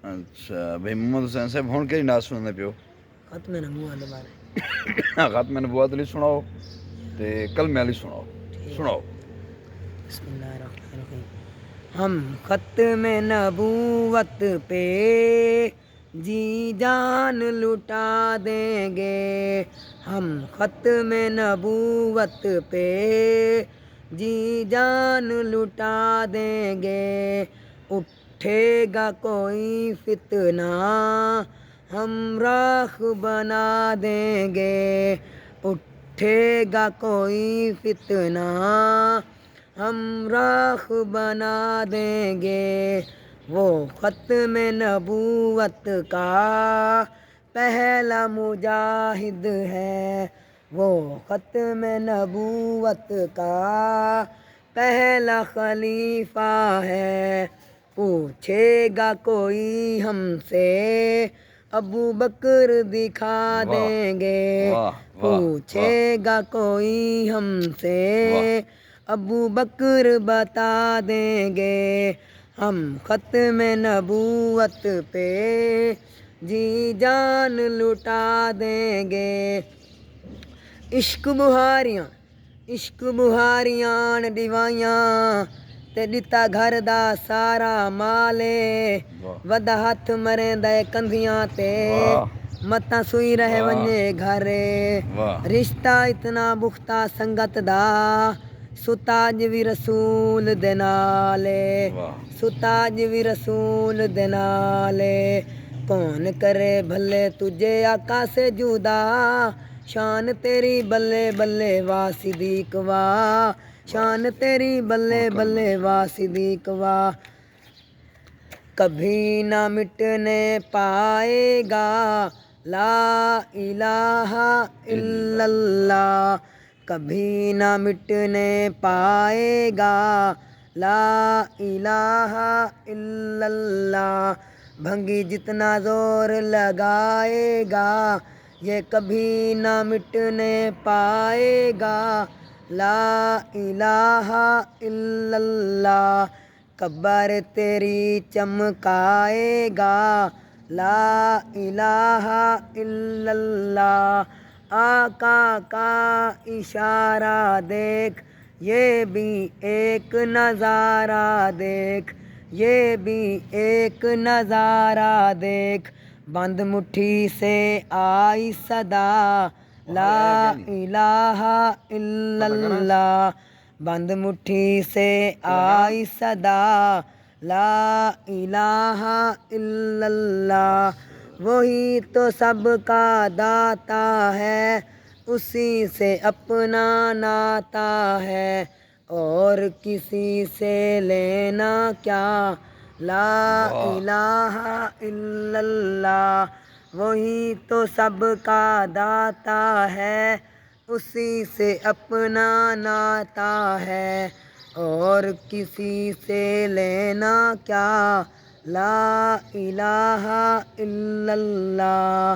اچھا بھائی محمد حسین صاحب ہوں کہ ناز سننے پیو ختم نبوت دے بارے ختم نبوت علی سناؤ تے کلمے علی سناؤ ٹھیک سناؤ بسم اللہ الرحمن الرحیم ہم ختم نبوت پہ جی جان لٹا دیں گے ہم ختم نبوت پہ جی جان لٹا دیں گے اٹھے گا کوئی فتنہ ہم راکھ بنا دیں گے اٹھے گا کوئی فتنہ ہم راکھ بنا دیں گے وہ ختم نبوت کا پہلا مجاہد ہے وہ ختم نبوت کا پہلا خلیفہ ہے پوچھے گا کوئی ہم سے ابو بکر دکھا واہ دیں گے واہ واہ پوچھے واہ گا کوئی ہم سے واہ ابو بکر بتا دیں گے ہم ختم نبوت پہ جی جان لٹا دیں گے عشق بہاریاں نے ڈیوائیاں تے دتا گھر دا سارا مالے واہ ودا ہاتھ مریں دے کندھیاں تے واہ متاں سوئی رہے واہ ونجے گھرے واہ رشتہ اتنا بختہ سنگت دا ستاج بھی رسول دے نالے واہ ستاج بھی رسول دے نالے کون کرے بھلے تجھے آقا سے جدا شان تیری بلے بلے واہ صدیق واہ شان تیری بلے ہوں کلمہ بلے واہ صدیق واہ کبھی نہ مٹنے پائے گا لا الہ الا اللہ کبھی نہ مٹنے پائے گا لا الہ الا اللہ بھنگی جتنا زور لگائے گا یہ کبھی نہ مٹنے پائے گا لا الہ الا اللہ قبر تیری چمکائے گا لا الہ الا اللہ آقا کا اشارہ دیکھ یہ بھی ایک نظارہ دیکھ یہ بھی ایک نظارہ دیکھ بند مٹھی سے آئی صدا لا الہ الا اللہ بند مٹھی سے آئی صدا لا الہ الا اللہ وہی تو سب کا داتا ہے اسی سے اپنا ناتا ہے اور کسی سے لینا کیا لا الہ الا اللہ وہی تو سب کا داتا ہے اسی سے اپنا ناتا ہے اور کسی سے لینا کیا لا الہ الا اللہ